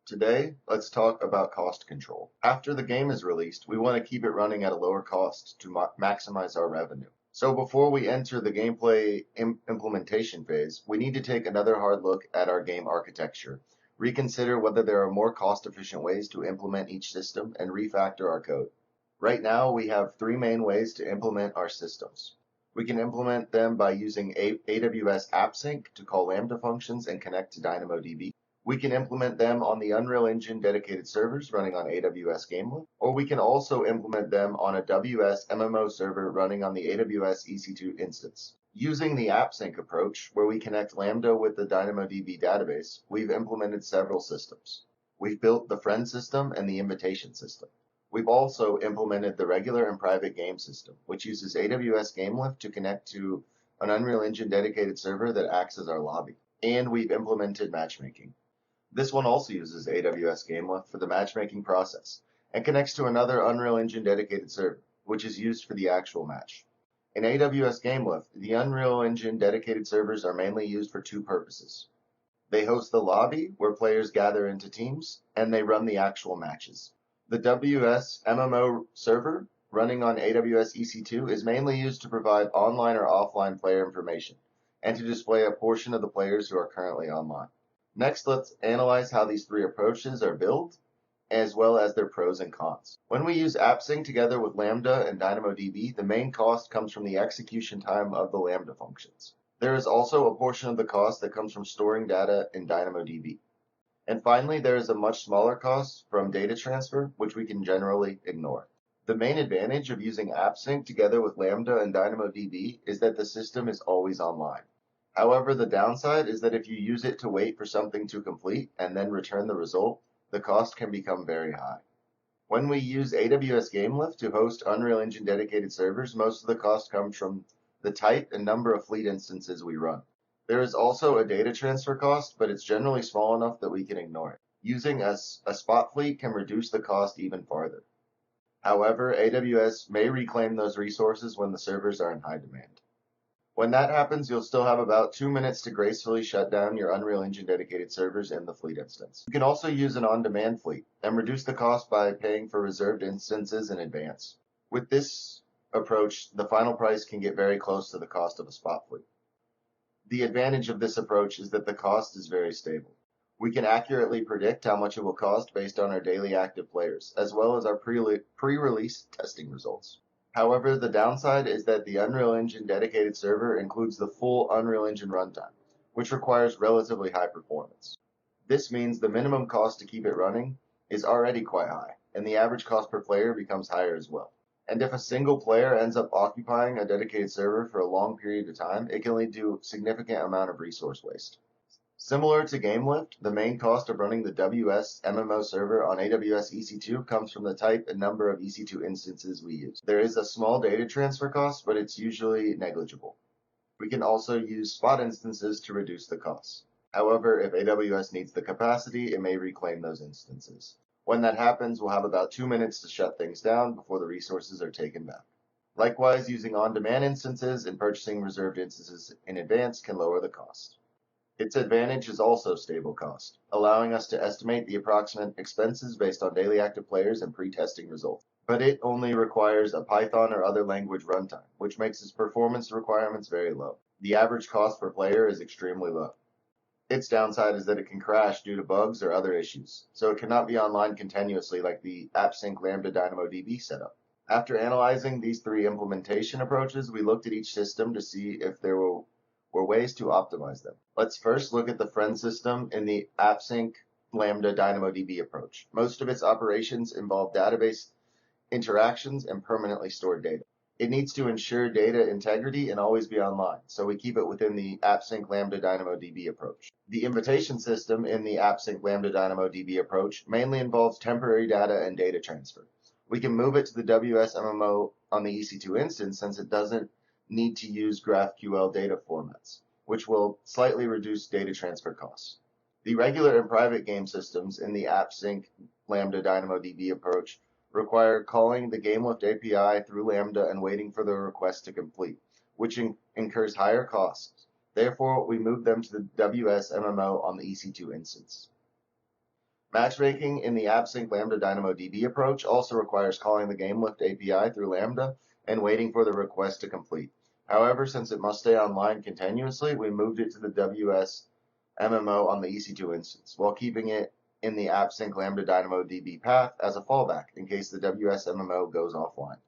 Today, let's talk about cost control. After the game is released, we want to keep it running at a lower cost to maximize our revenue. So before we enter the gameplay implementation phase, we need to take another hard look at our game architecture, reconsider whether there are more cost-efficient ways to implement each system, and refactor our code. Right now, we have three main ways to implement our systems. We can implement them by using AWS appsync to call Lambda functions and connect to DynamoDB. We can implement them on the Unreal Engine dedicated servers running on AWS gamelift, or we can also implement them on a WS MMO server running on the AWS EC2 instance. Using the appsync approach, where we connect Lambda with the DynamoDB database, we've implemented several systems. We've built the friend system and the invitation system. We've also implemented the regular and private game system, which uses AWS gamelift to connect to an Unreal Engine dedicated server that acts as our lobby. And we've implemented matchmaking. This one also uses AWS gamelift for the matchmaking process and connects to another Unreal Engine dedicated server, which is used for the actual match. In AWS gamelift, the Unreal Engine dedicated servers are mainly used for two purposes. They host the lobby, where players gather into teams, and they run the actual matches. The WS MMO server, running on AWS EC2, is mainly used to provide online or offline player information, and to display a portion of the players who are currently online. Next, let's analyze how these three approaches are built, as well as their pros and cons. When we use appsync together with Lambda and DynamoDB, the main cost comes from the execution time of the Lambda functions. There is also a portion of the cost that comes from storing data in DynamoDB. And finally, there is a much smaller cost from data transfer, which we can generally ignore. The main advantage of using appsync together with Lambda and DynamoDB is that the system is always online. However, the downside is that if you use it to wait for something to complete and then return the result, the cost can become very high. When we use AWS gamelift to host Unreal Engine dedicated servers, most of the cost comes from the type and number of fleet instances we run. There is also a data transfer cost, but it's generally small enough that we can ignore it. Using a spot fleet can reduce the cost even farther. However, AWS may reclaim those resources when the servers are in high demand. When that happens, you'll still have about 2 minutes to gracefully shut down your Unreal Engine dedicated servers in the fleet instance. You can also use an on-demand fleet and reduce the cost by paying for reserved instances in advance. With this approach, the final price can get very close to the cost of a spot fleet. The advantage of this approach is that the cost is very stable. We can accurately predict how much it will cost based on our daily active players, as well as our pre-release testing results. However, the downside is that the Unreal Engine dedicated server includes the full Unreal Engine runtime, which requires relatively high performance. This means the minimum cost to keep it running is already quite high, and the average cost per player becomes higher as well. And if a single player ends up occupying a dedicated server for a long period of time, it can lead to a significant amount of resource waste. Similar to gamelift, the main cost of running the WS MMO server on AWS EC2 comes from the type and number of EC2 instances we use. There is a small data transfer cost, but it's usually negligible. We can also use spot instances to reduce the costs. However, if AWS needs the capacity, it may reclaim those instances. When that happens, we'll have about 2 minutes to shut things down before the resources are taken back. Likewise, using on-demand instances and purchasing reserved instances in advance can lower the cost. Its advantage is also stable cost, allowing us to estimate the approximate expenses based on daily active players and pre-testing results. But it only requires a Python or other language runtime, which makes its performance requirements very low. The average cost per player is extremely low. Its downside is that it can crash due to bugs or other issues, so it cannot be online continuously like the appsync Lambda DynamoDB setup. After analyzing these three implementation approaches, we looked at each system to see if there were ways to optimize them. Let's first look at the friend system in the appsync Lambda DynamoDB approach. Most of its operations involve database interactions and permanently stored data. It needs to ensure data integrity and always be online, so we keep it within the appsync Lambda DynamoDB approach. The invitation system in the appsync Lambda DynamoDB approach mainly involves temporary data and data transfer. We can move it to the WS MMO on the EC2 instance since it doesn't need to use GraphQL data formats, which will slightly reduce data transfer costs. The regular and private game systems in the appsync Lambda DynamoDB approach require calling the gamelift API through Lambda and waiting for the request to complete, which incurs higher costs. Therefore, we move them to the WS MMO on the EC2 instance. Matchmaking in the appsync Lambda DynamoDB approach also requires calling the gamelift API through Lambda and waiting for the request to complete. However, since it must stay online continuously, we moved it to the WS MMO on the EC2 instance, while keeping it in the appsync Lambda DynamoDB path as a fallback in case the WS MMO goes offline.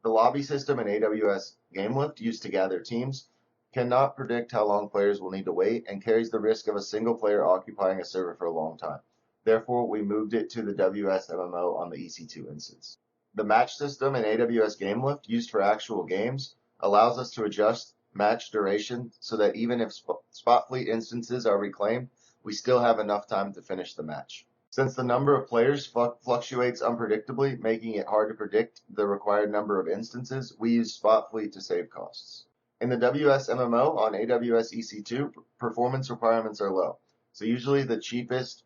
The lobby system in AWS Gamelift used to gather teams cannot predict how long players will need to wait and carries the risk of a single player occupying a server for a long time. Therefore, we moved it to the WS MMO on the EC2 instance. The match system in AWS Gamelift used for actual games allows us to adjust match duration so that even if spot fleet instances are reclaimed, we still have enough time to finish the match. Since the number of players fluctuates unpredictably, making it hard to predict the required number of instances, we use spot fleet to save costs. In the WS MMO on AWS EC2, performance requirements are low, so usually the cheapest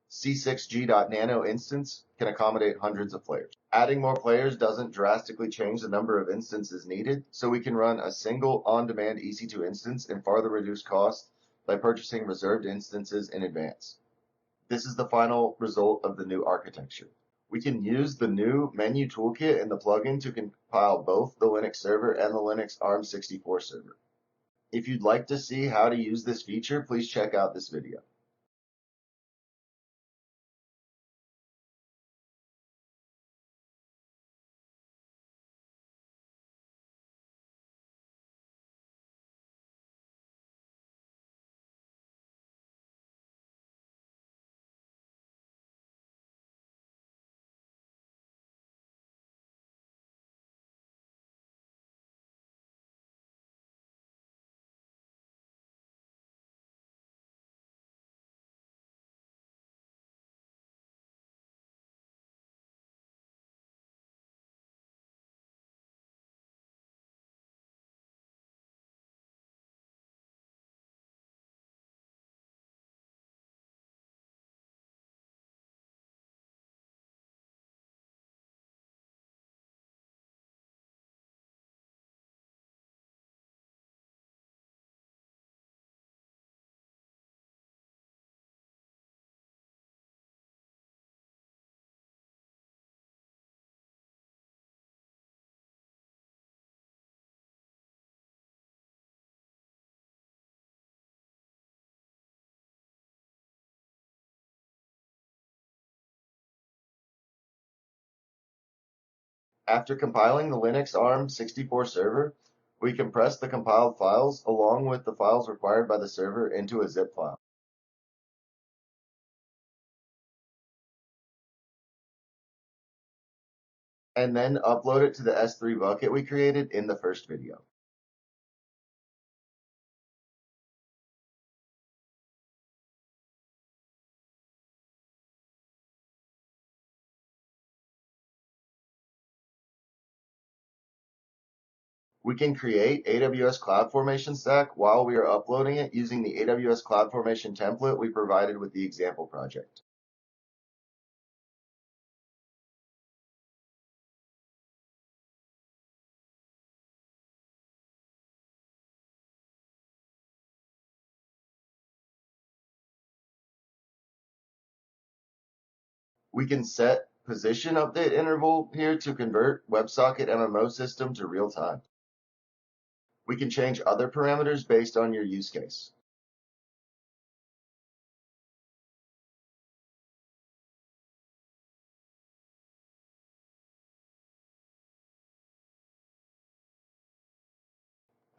C6G.nano instance can accommodate hundreds of players. Adding more players doesn't drastically change the number of instances needed, so we can run a single on-demand EC2 instance and farther reduce costs by purchasing reserved instances in advance. This is the final result of the new architecture. We can use the new menu toolkit in the plugin to compile both the Linux server and the Linux ARM64 server. If you'd like to see how to use this feature, please check out this video. After compiling the Linux ARM64 server, we compress the compiled files along with the files required by the server into a zip file. And then upload it to the S3 bucket we created in the first video. We can create AWS CloudFormation stack while we are uploading it using the AWS CloudFormation template we provided with the example project. We can set position update interval here to convert WebSocket MMO system to real time. We can change other parameters based on your use case.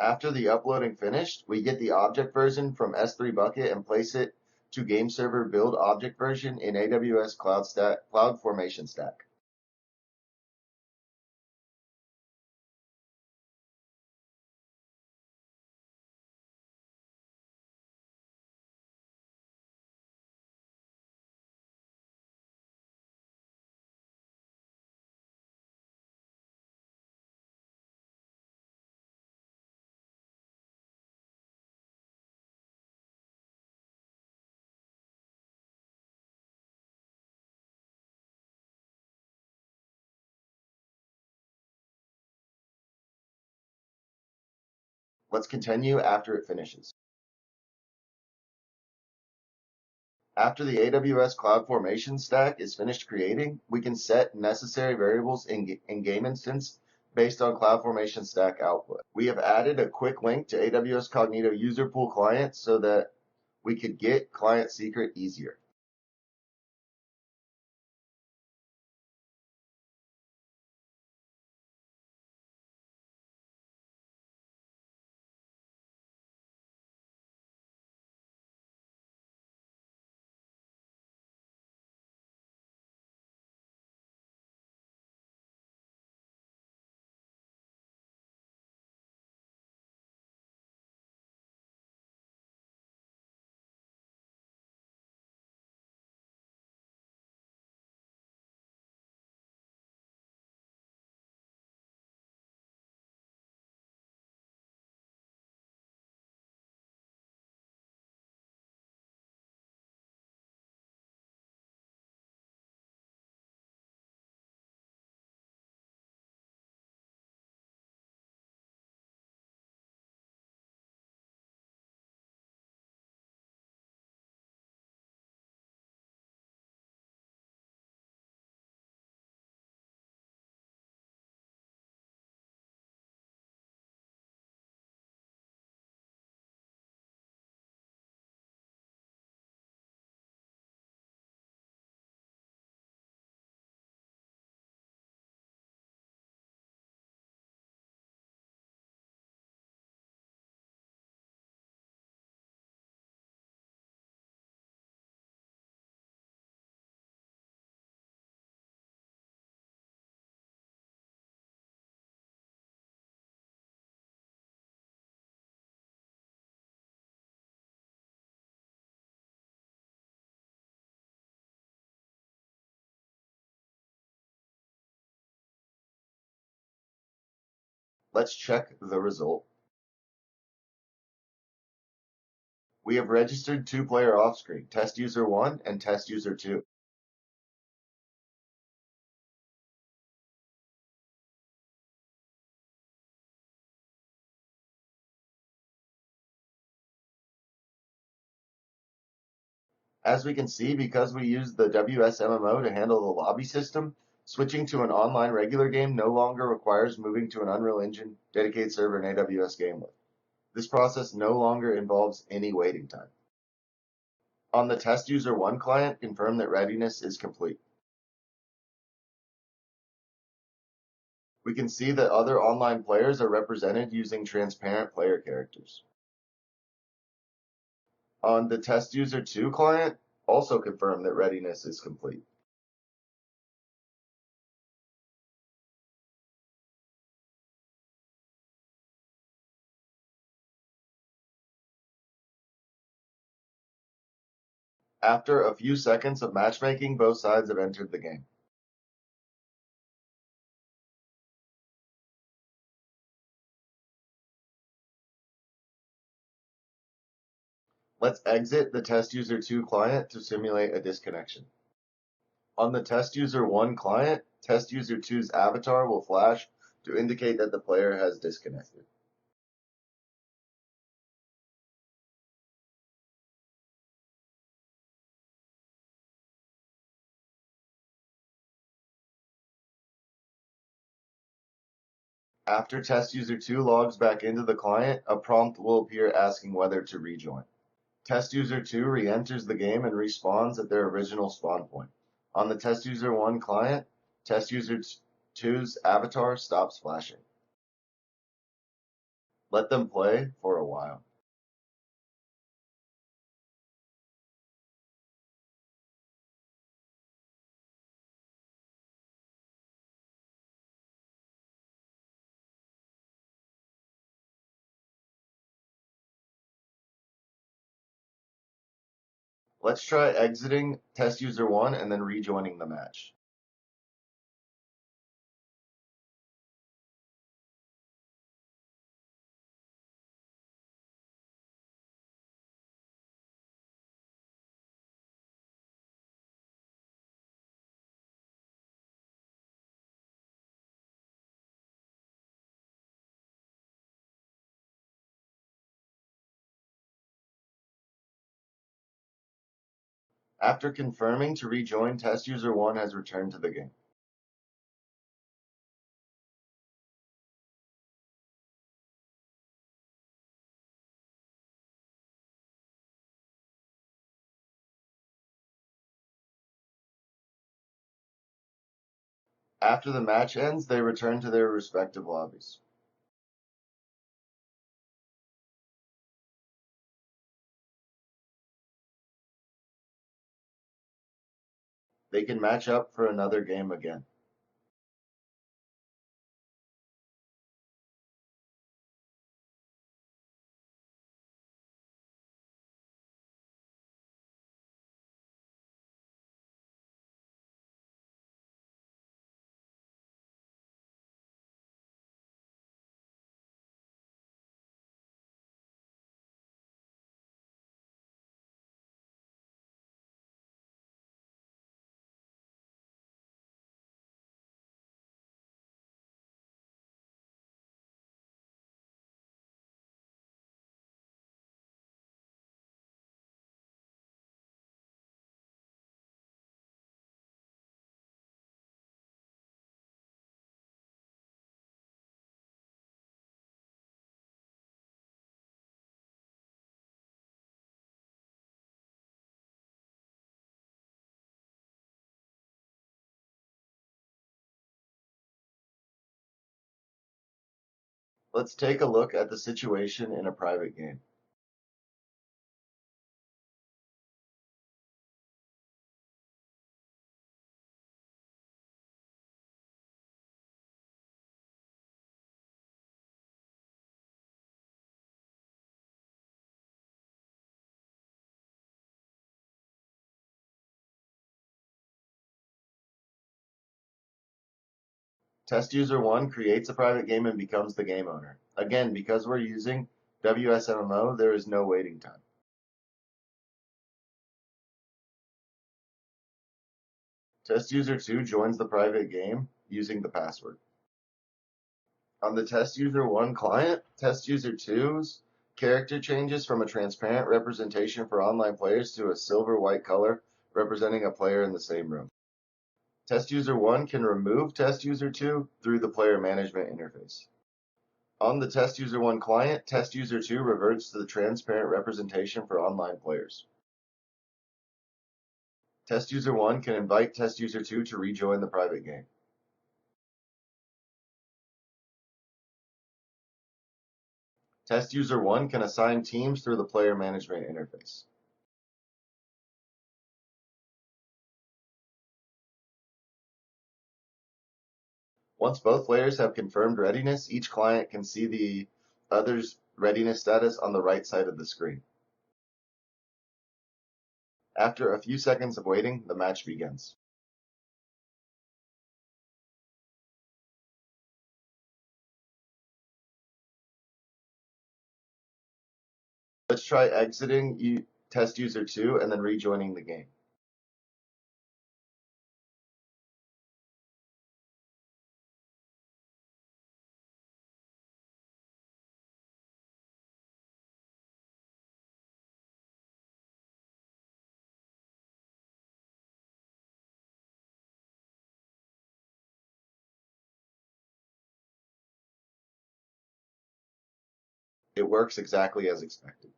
After the uploading finished, we get the object version from S3 bucket and place it to game server build object version in AWS CloudFormation stack. Let's continue after it finishes. After the AWS CloudFormation stack is finished creating, we can set necessary variables in game instance based on CloudFormation stack output. We have added a quick link to AWS Cognito user pool client so that we could get client secret easier. Let's check the result. We have registered two player off-screen, test user 1 and test user 2. As we can see, because we use the WSMMO to handle the lobby system, switching to an online regular game no longer requires moving to an Unreal Engine dedicated server in AWS gamelift. This process no longer involves any waiting time. On the test user 1 client, confirm that readiness is complete. We can see that other online players are represented using transparent player characters. On the test user 2 client, also confirm that readiness is complete. After a few seconds of matchmaking, both sides have entered the game. Let's exit the test user 2 client to simulate a disconnection. On the test user 1 client, test user 2's avatar will flash to indicate that the player has disconnected. After test user 2 logs back into the client, a prompt will appear asking whether to rejoin. Test user 2 re-enters the game and respawns at their original spawn point. On the test user 1 client, test user 2's avatar stops flashing. Let them play for a while. Let's try exiting test user 1 and then rejoining the match. After confirming to rejoin, test user 1 has returned to the game. After the match ends, they return to their respective lobbies. They can match up for another game again. Let's take a look at the situation in a private game. Test user 1 creates a private game and becomes the game owner. Again, because we're using WSMMO, there is no waiting time. Test user 2 joins the private game using the password. On the test user 1 client, test user 2's character changes from a transparent representation for online players to a silver-white color representing a player in the same room. Test user 1 can remove test user 2 through the player management interface. On the test user 1 client, test user 2 reverts to the transparent representation for online players. Test user 1 can invite test user 2 to rejoin the private game. Test user 1 can assign teams through the player management interface. Once both players have confirmed readiness, each client can see the other's readiness status on the right side of the screen. After a few seconds of waiting, the match begins. Let's try exiting test user 2 and then rejoining the game. It works exactly as expected.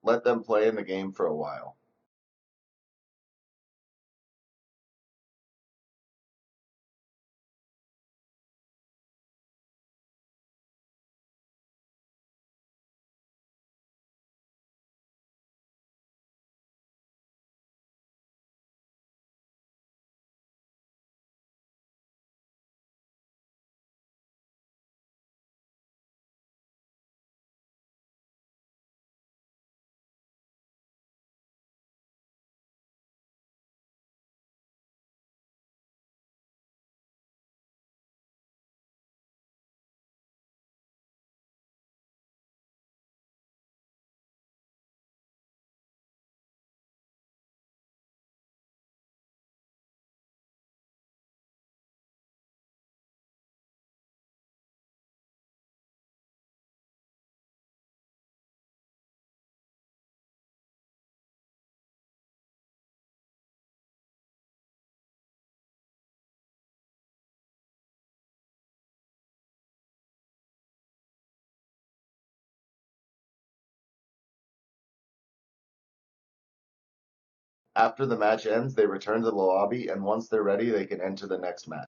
Let them play in the game for a while. After the match ends, they return to the lobby, and once they're ready, they can enter the next match.